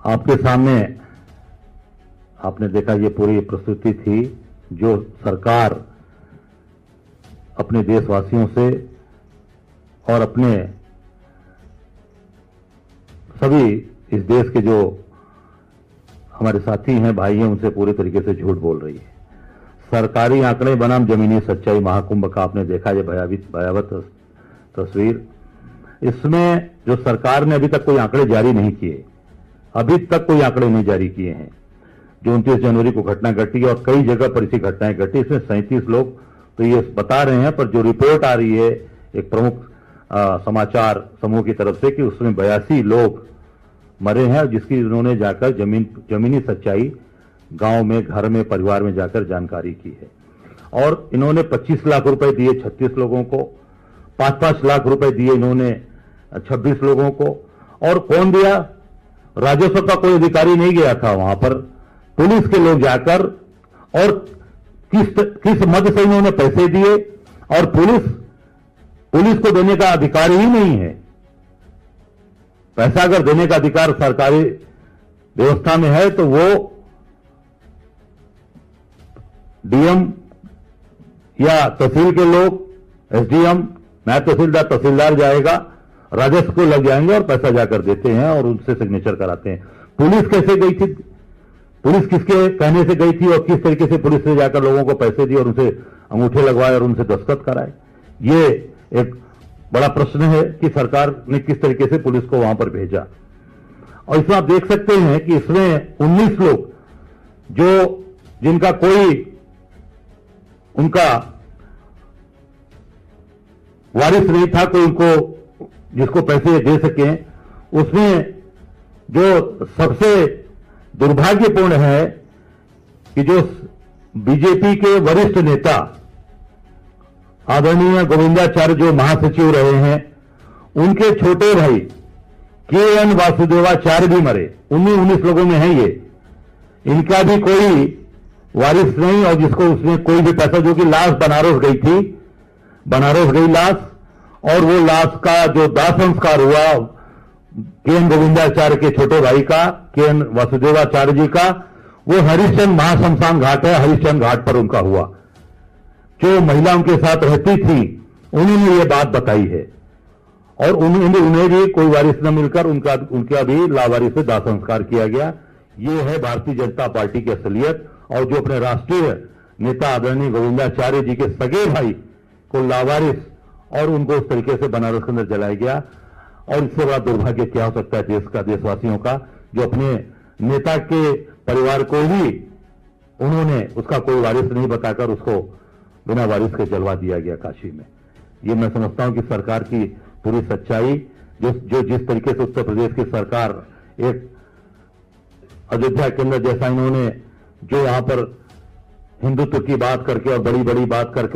आपके सामने आपने देखा ये पूरी प्रस्तुति थी जो सरकार अपने देशवासियों से और अपने सभी इस देश के जो हमारे साथी हैं, भाई हैं, उनसे पूरे तरीके से झूठ बोल रही है। सरकारी आंकड़े बनाम जमीनी सच्चाई महाकुंभ का आपने देखा, ये भयावह तस्वीर। इसमें जो सरकार ने अभी तक कोई आंकड़े जारी नहीं किए, अभी तक कोई आंकड़े नहीं जारी किए हैं। जो 29 जनवरी को घटना घटी और कई जगह पर ऐसी घटनाएं घटी, इसमें 37 लोग तो ये बता रहे हैं, पर जो रिपोर्ट आ रही है एक प्रमुख समाचार समूह की तरफ से कि उसमें 82 लोग मरे हैं, जिसकी उन्होंने जाकर जमीनी सच्चाई गांव में, घर में, परिवार में जाकर जानकारी की है। और इन्होंने 25 लाख रुपए दिए 36 लोगों को, 5-5 लाख रुपए दिए इन्होंने 26 लोगों को। और कौन दिया? राजस्व का कोई अधिकारी नहीं गया था वहां पर, पुलिस के लोग जाकर, और किस मद से इन्होंने पैसे दिए, और पुलिस को देने का अधिकार ही नहीं है। पैसा अगर देने का अधिकार सरकारी व्यवस्था में है तो वो डीएम या तहसील के लोग, एसडीएम, नायब तहसीलदार, तहसीलदार जाएगा, राजस्व को लग जाएंगे और पैसा जाकर देते हैं और उनसे सिग्नेचर कराते हैं। पुलिस कैसे गई थी? पुलिस किसके कहने से गई थी और किस तरीके से पुलिस ने जाकर लोगों को पैसे दिए और उनसे अंगूठे लगवाए और उनसे दस्तखत कराए? ये एक बड़ा प्रश्न है कि सरकार ने किस तरीके से पुलिस को वहां पर भेजा। और इसमें आप देख सकते हैं कि इसमें 19 लोग जिनका कोई उनका वारिस नहीं था, कोई उनको जिसको पैसे दे सके। उसमें जो सबसे दुर्भाग्यपूर्ण है कि जो बीजेपी के वरिष्ठ नेता आदरणीय गोविंदाचार्य जो महासचिव रहे हैं, उनके छोटे भाई के.एन. वासुदेवाचार्य भी मरे। 19 लोगों में है ये। इनका भी कोई वारिस नहीं, और जिसको उसमें कोई भी पैसा, जो कि लाश बनारस गई थी, बनारस गई लाश, और वो लाश का जो दाह संस्कार हुआ के.एन. गोविंदाचार्य के छोटे भाई का, के.एन. वासुदेवाचार्य जी का, वो हरिश्चंद्र महाशमशान घाट है, हरिश्चंद्र घाट पर उनका हुआ। जो महिला उनके साथ रहती थी उन्होंने ये बात बताई है, और उन्हें भी कोई वारिस न मिलकर उनका भी लावारिस से दाह संस्कार किया गया। ये है भारतीय जनता पार्टी की असलियत। और जो अपने राष्ट्रीय नेता आदरणीय गोविंदाचार्य जी के सगे भाई को लावारिस और उनको उस तरीके से बनारस के अंदर जलाया गया। और इससे बड़ा दुर्भाग्य क्या हो सकता है देश का, देशवासियों का, जो अपने नेता के परिवार को भी उन्होंने उसका कोई वारिस नहीं बताकर उसको बिना वारिस के जलवा दिया गया काशी में। ये मैं समझता हूं कि सरकार की पूरी सच्चाई, जो जिस तरीके से उत्तर प्रदेश की सरकार एक अयोध्या के अंदर जैसा इन्होंने जो यहां पर हिंदुत्व की बात करके और बड़ी बड़ी बात कर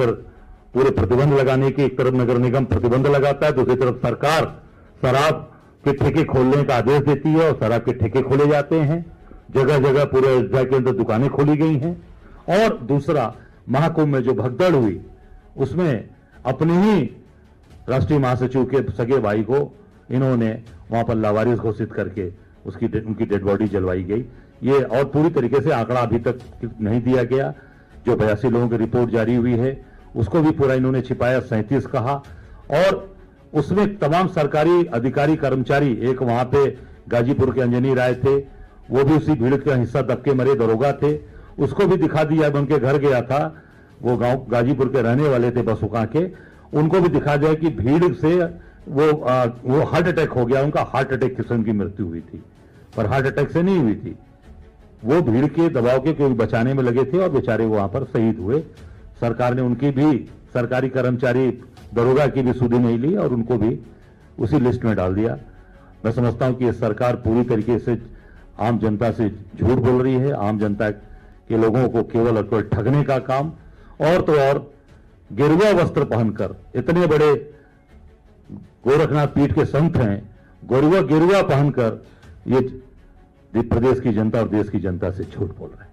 पूरे प्रतिबंध लगाने की, एक तरफ नगर निगम प्रतिबंध लगाता है, दूसरी तरफ सरकार शराब के ठेके खोलने का आदेश देती है और शराब के ठेके खोले जाते हैं। जगह जगह पूरे अयोध्या के अंदर दुकानें खोली गई हैं। और दूसरा, महाकुंभ में जो भगदड़ हुई उसमें अपने ही राष्ट्रीय महासचिव के सगे भाई को इन्होंने वहां पर लावारिस घोषित करके उनकी डेड बॉडी जलवाई गई। ये और पूरी तरीके से आंकड़ा अभी तक नहीं दिया गया। जो 82 लोगों की रिपोर्ट जारी हुई है उसको भी पूरा इन्होंने छिपाया, 37 कहा। और उसमें तमाम सरकारी अधिकारी कर्मचारी, एक वहां पे गाजीपुर के अंजनी राय थे, वो भी उसी भीड़ का हिस्सा दबके मरे दरोगा थे, उसको भी दिखा दिया। उनके घर गया था, वो गांव गाजीपुर के रहने वाले थे बसुका के, उनको भी दिखा दिया कि भीड़ से वो हार्ट अटैक हो गया, उनका हार्ट अटैक किस्म की मृत्यु हुई थी, पर हार्ट अटैक से नहीं हुई थी, वो भीड़ के दबाव के कोई बचाने में लगे थे और बेचारे वहां पर शहीद हुए। सरकार ने उनकी भी, सरकारी कर्मचारी दरोगा की भी सुधि नहीं ली और उनको भी उसी लिस्ट में डाल दिया। मैं समझता हूं कि ये सरकार पूरी तरीके से आम जनता से झूठ बोल रही है, आम जनता के लोगों को केवल और केवल ठगने का काम। और तो और गेरुआ वस्त्र पहनकर, इतने बड़े गोरखनाथ पीठ के संत हैं, गेरुआ पहनकर ये प्रदेश की जनता और देश की जनता से झूठ बोल रहे हैं।